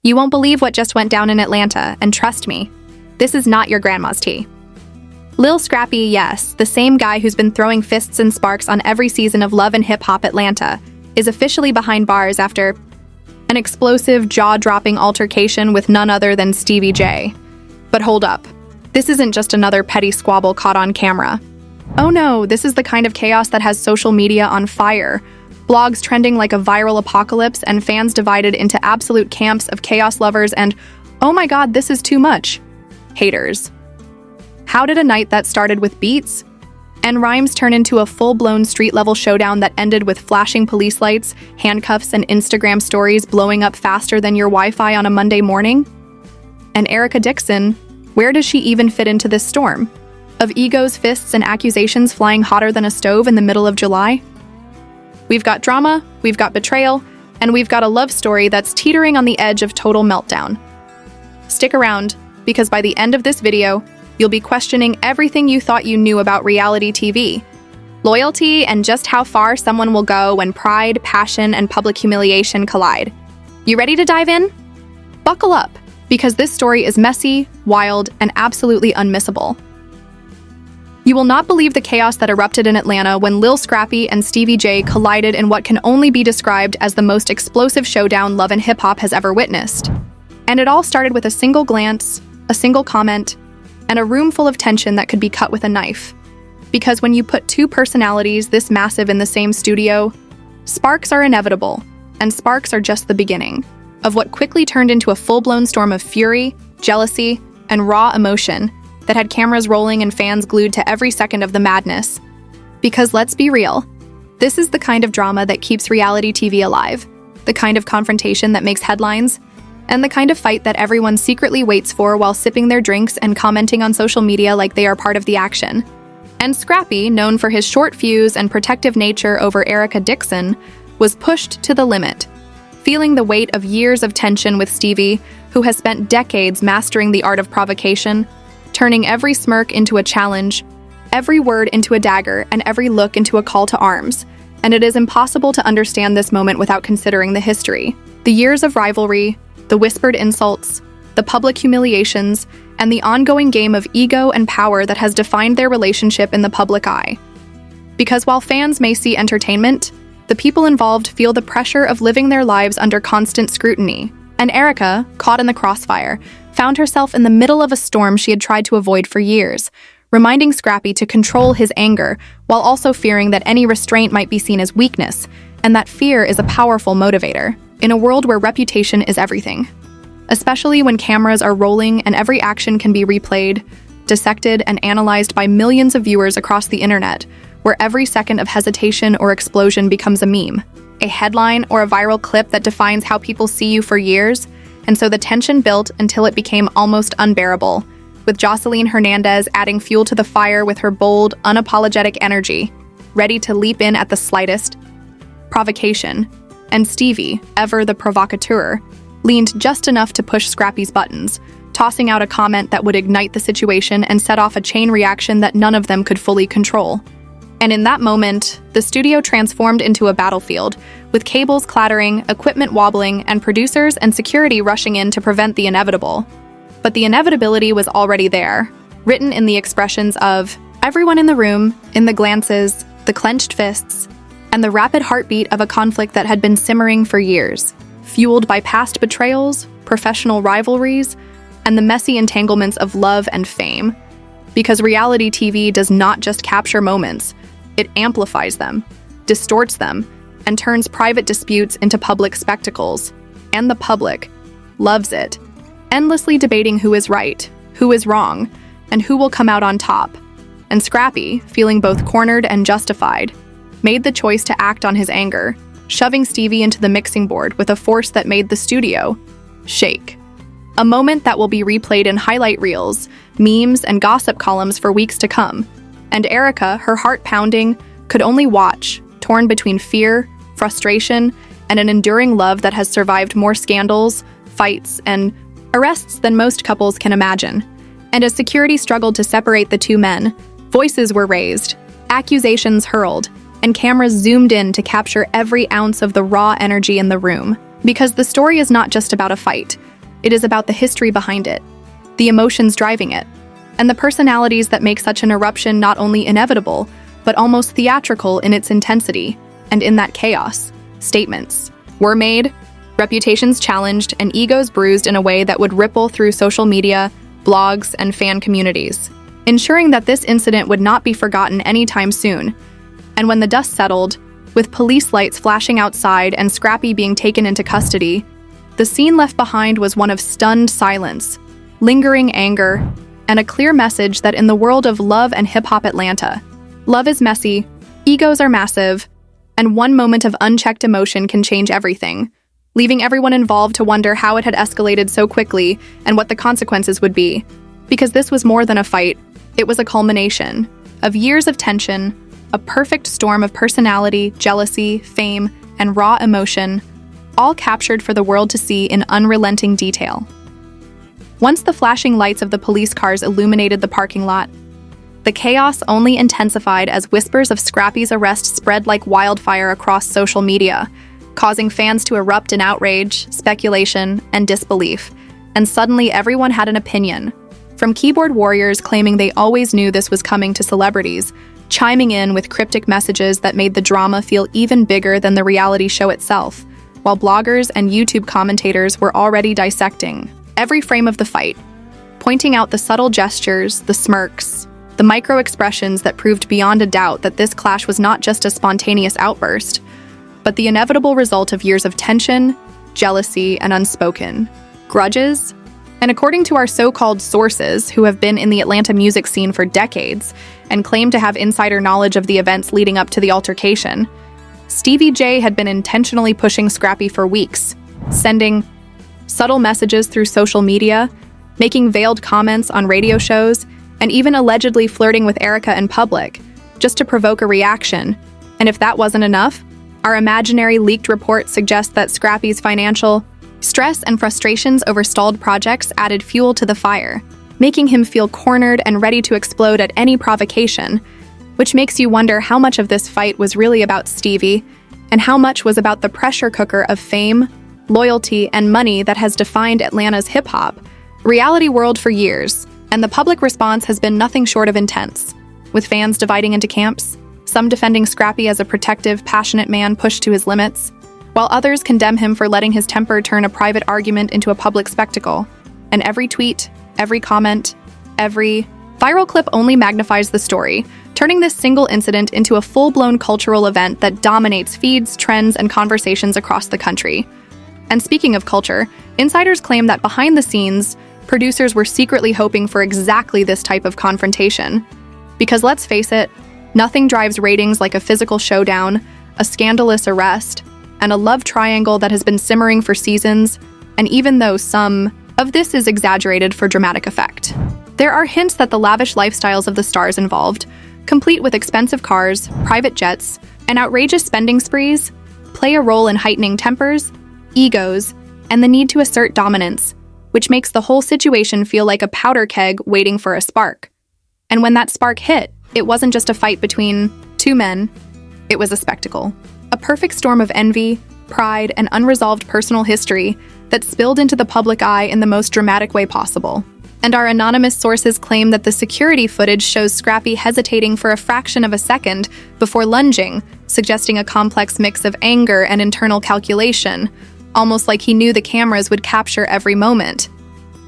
You won't believe what just went down in Atlanta, and trust me, this is not your grandma's tea. Lil Scrappy, yes, the same guy who's been throwing fists and sparks on every season of Love and Hip Hop Atlanta, is officially behind bars after an explosive, jaw-dropping altercation with none other than Stevie J. But hold up, this isn't just another petty squabble caught on camera. Oh no, this is the kind of chaos that has social media on fire, blogs trending like a viral apocalypse, and fans divided into absolute camps of chaos lovers and, oh my god, this is too much, haters. How did a night that started with beats and rhymes turn into a full-blown street-level showdown that ended with flashing police lights, handcuffs, and Instagram stories blowing up faster than your Wi-Fi on a Monday morning? And Erica Dixon, where does she even fit into this storm? Of egos, fists, and accusations flying hotter than a stove in the middle of July? We've got drama, we've got betrayal, and we've got a love story that's teetering on the edge of total meltdown. Stick around, because by the end of this video, you'll be questioning everything you thought you knew about reality TV, loyalty, and just how far someone will go when pride, passion, and public humiliation collide. You ready to dive in? Buckle up, because this story is messy, wild, and absolutely unmissable. You will not believe the chaos that erupted in Atlanta when Lil Scrappy and Stevie J collided in what can only be described as the most explosive showdown Love and Hip Hop has ever witnessed. And it all started with a single glance, a single comment, and a room full of tension that could be cut with a knife. Because when you put two personalities this massive in the same studio, sparks are inevitable, and sparks are just the beginning of what quickly turned into a full-blown storm of fury, jealousy, and raw emotion that had cameras rolling and fans glued to every second of the madness. Because let's be real, this is the kind of drama that keeps reality TV alive, the kind of confrontation that makes headlines, and the kind of fight that everyone secretly waits for while sipping their drinks and commenting on social media like they are part of the action. And Scrappy, known for his short fuse and protective nature over Erica Dixon, was pushed to the limit, feeling the weight of years of tension with Stevie, who has spent decades mastering the art of provocation, turning every smirk into a challenge, every word into a dagger, and every look into a call to arms. And it is impossible to understand this moment without considering the history. The years of rivalry, the whispered insults, the public humiliations, and the ongoing game of ego and power that has defined their relationship in the public eye. Because while fans may see entertainment, the people involved feel the pressure of living their lives under constant scrutiny. And Erica, caught in the crossfire, found herself in the middle of a storm she had tried to avoid for years, reminding Scrappy to control his anger while also fearing that any restraint might be seen as weakness, and that fear is a powerful motivator in a world where reputation is everything. Especially when cameras are rolling and every action can be replayed, dissected, and analyzed by millions of viewers across the internet, where every second of hesitation or explosion becomes a meme, a headline, or a viral clip that defines how people see you for years. And so the tension built until it became almost unbearable, with Jocelyn Hernandez adding fuel to the fire with her bold, unapologetic energy, ready to leap in at the slightest provocation. And Stevie, ever the provocateur, leaned just enough to push Scrappy's buttons, tossing out a comment that would ignite the situation and set off a chain reaction that none of them could fully control. And in that moment, the studio transformed into a battlefield, with cables clattering, equipment wobbling, and producers and security rushing in to prevent the inevitable. But the inevitability was already there, written in the expressions of everyone in the room, in the glances, the clenched fists, and the rapid heartbeat of a conflict that had been simmering for years, fueled by past betrayals, professional rivalries, and the messy entanglements of love and fame. Because reality TV does not just capture moments, it amplifies them, distorts them, and turns private disputes into public spectacles. And the public loves it, endlessly debating who is right, who is wrong, and who will come out on top. And Scrappy, feeling both cornered and justified, made the choice to act on his anger, shoving Stevie into the mixing board with a force that made the studio shake. A moment that will be replayed in highlight reels, memes, and gossip columns for weeks to come. And Erica, her heart pounding, could only watch, torn between fear, frustration, and an enduring love that has survived more scandals, fights, and arrests than most couples can imagine. And as security struggled to separate the two men, voices were raised, accusations hurled, and cameras zoomed in to capture every ounce of the raw energy in the room. Because the story is not just about a fight, It is about the history behind it, the emotions driving it, and the personalities that make such an eruption not only inevitable, but almost theatrical in its intensity. And in that chaos, statements were made, reputations challenged, and egos bruised in a way that would ripple through social media, blogs, and fan communities, ensuring that this incident would not be forgotten anytime soon. And when the dust settled, with police lights flashing outside and Scrappy being taken into custody, the scene left behind was one of stunned silence, lingering anger, and a clear message that in the world of love and hip-hop Atlanta, love is messy, egos are massive, and one moment of unchecked emotion can change everything, leaving everyone involved to wonder how it had escalated so quickly and what the consequences would be. Because this was more than a fight, it was a culmination of years of tension, a perfect storm of personality, jealousy, fame, and raw emotion, all captured for the world to see in unrelenting detail. Once the flashing lights of the police cars illuminated the parking lot, the chaos only intensified as whispers of Scrappy's arrest spread like wildfire across social media, causing fans to erupt in outrage, speculation, and disbelief. And suddenly everyone had an opinion, from keyboard warriors claiming they always knew this was coming to celebrities, chiming in with cryptic messages that made the drama feel even bigger than the reality show itself, while bloggers and YouTube commentators were already dissecting every frame of the fight, pointing out the subtle gestures, the smirks, the micro-expressions that proved beyond a doubt that this clash was not just a spontaneous outburst, but the inevitable result of years of tension, jealousy, and unspoken grudges. And according to our so-called sources, who have been in the Atlanta music scene for decades and claim to have insider knowledge of the events leading up to the altercation, Stevie J had been intentionally pushing Scrappy for weeks, sending subtle messages through social media, making veiled comments on radio shows, and even allegedly flirting with Erica in public, just to provoke a reaction. And if that wasn't enough, our imaginary leaked report suggests that Scrappy's financial stress and frustrations over stalled projects added fuel to the fire, making him feel cornered and ready to explode at any provocation, which makes you wonder how much of this fight was really about Stevie, and how much was about the pressure cooker of fame, loyalty, and money that has defined Atlanta's hip-hop reality world for years. And the public response has been nothing short of intense, with fans dividing into camps, some defending Scrappy as a protective, passionate man pushed to his limits, while others condemn him for letting his temper turn a private argument into a public spectacle. And every tweet, every comment, every viral clip only magnifies the story, turning this single incident into a full-blown cultural event that dominates feeds, trends, and conversations across the country. And speaking of culture, insiders claim that behind the scenes, producers were secretly hoping for exactly this type of confrontation. Because let's face it, nothing drives ratings like a physical showdown, a scandalous arrest, and a love triangle that has been simmering for seasons, and even though some of this is exaggerated for dramatic effect. There are hints that the lavish lifestyles of the stars involved, complete with expensive cars, private jets, and outrageous spending sprees, play a role in heightening tempers, egos, and the need to assert dominance, which makes the whole situation feel like a powder keg waiting for a spark. And when that spark hit, it wasn't just a fight between two men, it was a spectacle. A perfect storm of envy, pride, and unresolved personal history that spilled into the public eye in the most dramatic way possible. And our anonymous sources claim that the security footage shows Scrappy hesitating for a fraction of a second before lunging, suggesting a complex mix of anger and internal calculation, almost like he knew the cameras would capture every moment.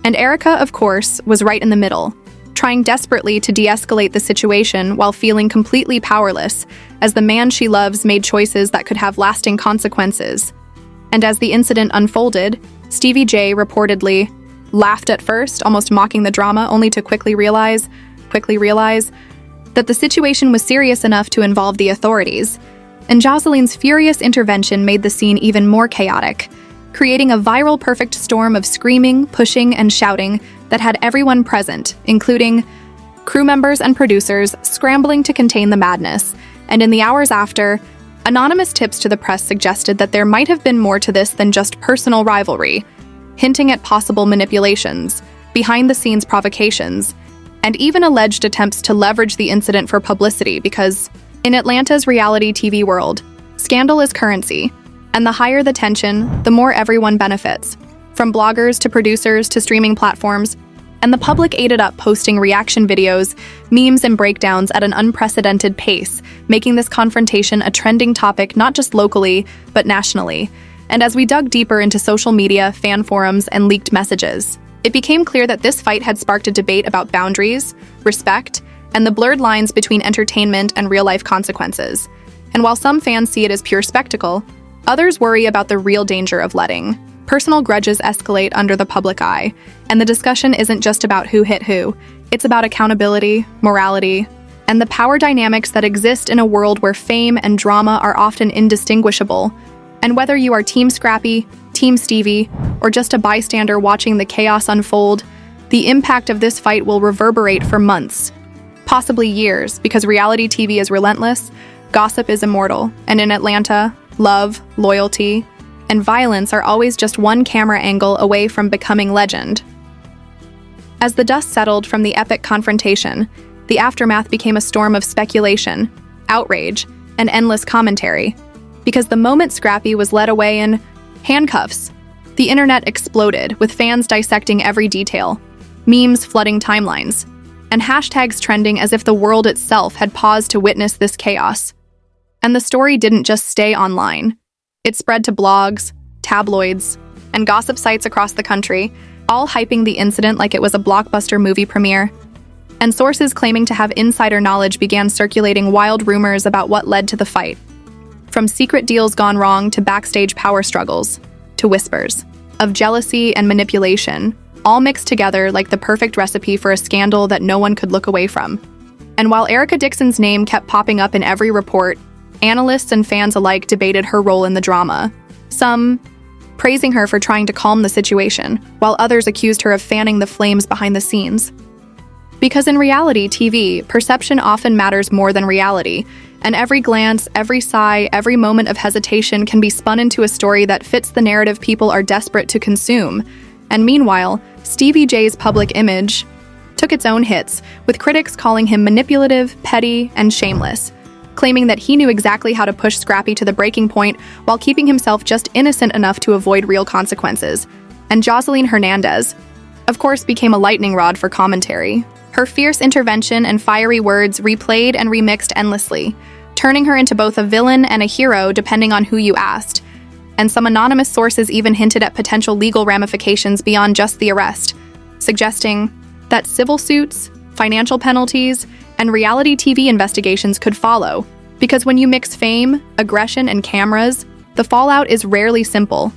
And Erica, of course, was right in the middle, trying desperately to de-escalate the situation while feeling completely powerless, as the man she loves made choices that could have lasting consequences. And as the incident unfolded, Stevie J reportedly laughed at first, almost mocking the drama, only to quickly realize that the situation was serious enough to involve the authorities. And Joseline's furious intervention made the scene even more chaotic, creating a viral perfect storm of screaming, pushing, and shouting that had everyone present, including crew members and producers, scrambling to contain the madness. And in the hours after, anonymous tips to the press suggested that there might have been more to this than just personal rivalry, hinting at possible manipulations, behind-the-scenes provocations, and even alleged attempts to leverage the incident for publicity because, in Atlanta's reality TV world, scandal is currency, and the higher the tension, the more everyone benefits. from bloggers to producers to streaming platforms, and the public ate it up, posting reaction videos, memes, and breakdowns at an unprecedented pace, making this confrontation a trending topic not just locally, but nationally. And as we dug deeper into social media, fan forums, and leaked messages, it became clear that this fight had sparked a debate about boundaries, respect, and the blurred lines between entertainment and real-life consequences. And while some fans see it as pure spectacle, others worry about the real danger of letting personal grudges escalate under the public eye. And the discussion isn't just about who hit who, it's about accountability, morality, and the power dynamics that exist in a world where fame and drama are often indistinguishable. And whether you are Team Scrappy, Team Stevie, or just a bystander watching the chaos unfold, the impact of this fight will reverberate for months, possibly years, because reality TV is relentless, gossip is immortal, and in Atlanta, love, loyalty, and violence are always just one camera angle away from becoming legend. As the dust settled from the epic confrontation, the aftermath became a storm of speculation, outrage, and endless commentary. Because the moment Scrappy was led away in handcuffs, the internet exploded, with fans dissecting every detail, memes flooding timelines, and hashtags trending as if the world itself had paused to witness this chaos. And the story didn't just stay online. It spread to blogs, tabloids, and gossip sites across the country, all hyping the incident like it was a blockbuster movie premiere. And sources claiming to have insider knowledge began circulating wild rumors about what led to the fight. From secret deals gone wrong to backstage power struggles, to whispers of jealousy and manipulation, all mixed together like the perfect recipe for a scandal that no one could look away from. And while Erica Dixon's name kept popping up in every report, analysts and fans alike debated her role in the drama, some praising her for trying to calm the situation, while others accused her of fanning the flames behind the scenes. Because in reality TV, perception often matters more than reality, and every glance, every sigh, every moment of hesitation can be spun into a story that fits the narrative people are desperate to consume. And meanwhile, Stevie J's public image took its own hits, with critics calling him manipulative, petty, and shameless, claiming that he knew exactly how to push Scrappy to the breaking point while keeping himself just innocent enough to avoid real consequences. And Jocelyn Hernandez, of course, became a lightning rod for commentary. Her fierce intervention and fiery words replayed and remixed endlessly, turning her into both a villain and a hero depending on who you asked. And some anonymous sources even hinted at potential legal ramifications beyond just the arrest, suggesting that civil suits, financial penalties, and reality TV investigations could follow, because when you mix fame, aggression, and cameras, the fallout is rarely simple.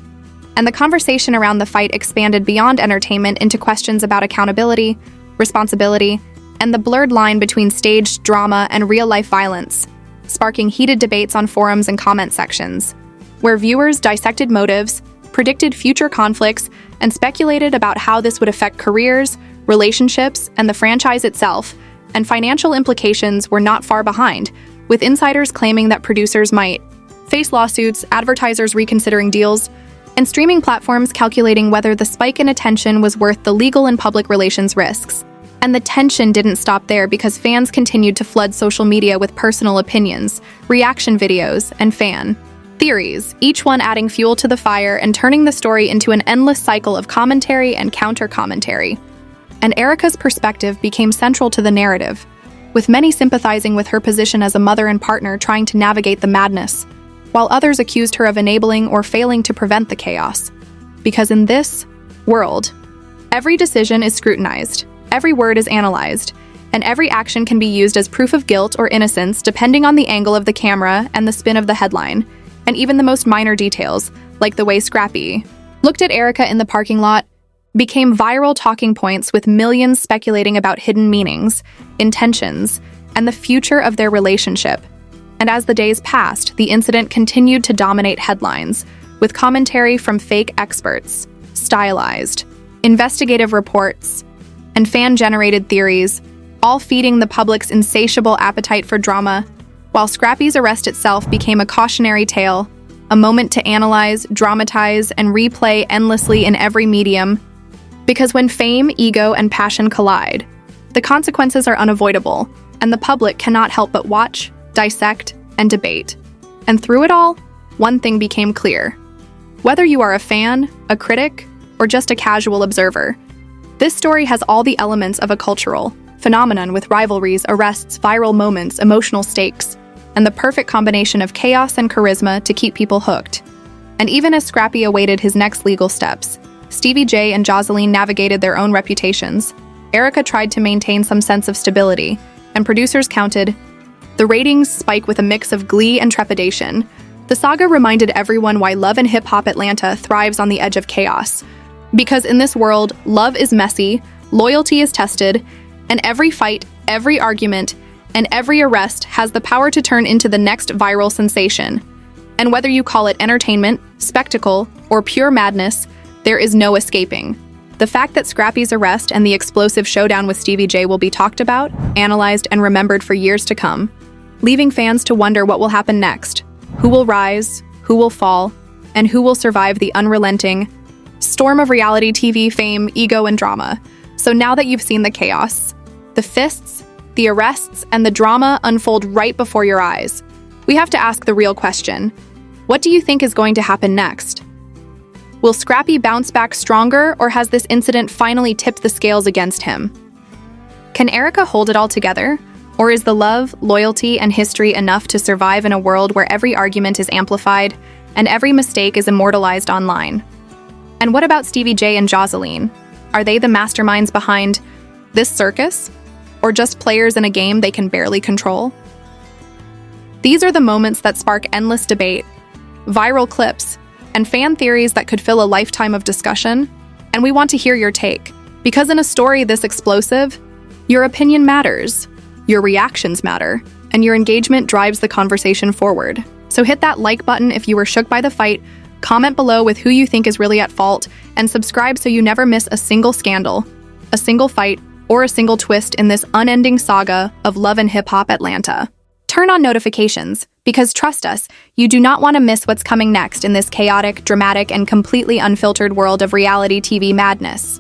And the conversation around the fight expanded beyond entertainment into questions about accountability, responsibility, and the blurred line between staged drama and real-life violence, sparking heated debates on forums and comment sections, where viewers dissected motives, predicted future conflicts, and speculated about how this would affect careers, relationships, and the franchise itself. And financial implications were not far behind, with insiders claiming that producers might face lawsuits, advertisers reconsidering deals, and streaming platforms calculating whether the spike in attention was worth the legal and public relations risks. And the tension didn't stop there, because fans continued to flood social media with personal opinions, reaction videos, and fan theories, each one adding fuel to the fire and turning the story into an endless cycle of commentary and counter-commentary. And Erica's perspective became central to the narrative, with many sympathizing with her position as a mother and partner trying to navigate the madness, while others accused her of enabling or failing to prevent the chaos. Because in this world, every decision is scrutinized, every word is analyzed, and every action can be used as proof of guilt or innocence depending on the angle of the camera and the spin of the headline, and even the most minor details, like the way Scrappy looked at Erica in the parking lot, became viral talking points, with millions speculating about hidden meanings, intentions, and the future of their relationship. And as the days passed, the incident continued to dominate headlines, with commentary from fake experts, stylized, investigative reports, and fan-generated theories, all feeding the public's insatiable appetite for drama, while Scrappy's arrest itself became a cautionary tale, a moment to analyze, dramatize, and replay endlessly in every medium. Because when fame, ego, and passion collide, the consequences are unavoidable, and the public cannot help but watch, dissect, and debate. And through it all, one thing became clear. Whether you are a fan, a critic, or just a casual observer. This story has all the elements of a cultural phenomenon with rivalries, arrests, viral moments, emotional stakes, and the perfect combination of chaos and charisma to keep people hooked. And even as Scrappy awaited his next legal steps, Stevie J and Jocelyn navigated their own reputations. Erica tried to maintain some sense of stability, and producers counted. The ratings spike with a mix of glee and trepidation. The saga reminded everyone why Love and Hip Hop Atlanta thrives on the edge of chaos. Because in this world, love is messy, loyalty is tested, and every fight, every argument, and every arrest has the power to turn into the next viral sensation. And whether you call it entertainment, spectacle, or pure madness, there is no escaping. The fact that Scrappy's arrest and the explosive showdown with Stevie J will be talked about, analyzed, and remembered for years to come, leaving fans to wonder what will happen next. Who will rise, who will fall, and who will survive the unrelenting storm of reality TV fame, ego, and drama. So now that you've seen the chaos, the fists, the arrests, and the drama unfold right before your eyes, we have to ask the real question. What do you think is going to happen next? Will Scrappy bounce back stronger, or has this incident finally tipped the scales against him? Can Erica hold it all together? Or is the love, loyalty, and history enough to survive in a world where every argument is amplified and every mistake is immortalized online? And what about Stevie J and Jocelyn? Are they the masterminds behind this circus? Or just players in a game they can barely control? These are the moments that spark endless debate, viral clips, and fan theories that could fill a lifetime of discussion. And we want to hear your take, because in a story this explosive, your opinion matters, your reactions matter, and your engagement drives the conversation forward. So hit that like button if you were shook by the fight, comment below with who you think is really at fault, and subscribe so you never miss a single scandal, a single fight, or a single twist in this unending saga of Love and Hip Hop Atlanta. Turn on notifications, because trust us, you do not want to miss what's coming next in this chaotic, dramatic, and completely unfiltered world of reality TV madness.